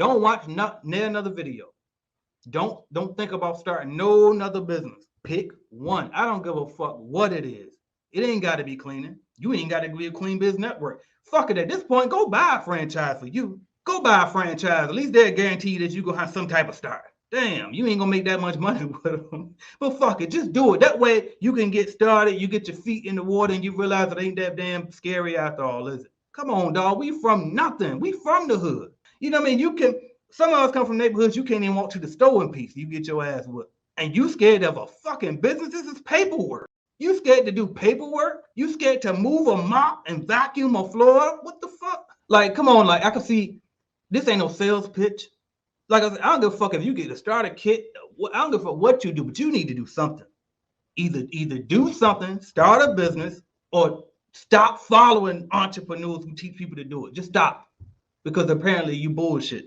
Don't watch another video. Don't think about starting no another business. Pick one. I don't give a fuck what it is. It ain't got to be cleaning. You ain't got to be a Clean Biz Network. Fuck it. At this point, go buy a franchise for you. Go buy a franchise. At least they'll guarantee that you gonna have some type of start. Damn, you ain't gonna make that much money with them. But fuck it, just do it. That way you can get started. You get your feet in the water, and you realize it ain't that damn scary after all, is it? Come on, dog. We from nothing. We from the hood. You know what I mean? You can. Some of us come from neighborhoods you can't even walk to the store in peace. You get your ass whipped. And you scared of a fucking business? This is paperwork. You scared to do paperwork? You scared to move a mop and vacuum a floor? What the fuck? Like, come on, like I can see this ain't no sales pitch. Like I said, I don't give a fuck if you get a starter kit. I don't give a fuck what you do, but you need to do something. Either do something, start a business, or stop following entrepreneurs who teach people to do it. Just stop. Because apparently you bullshit.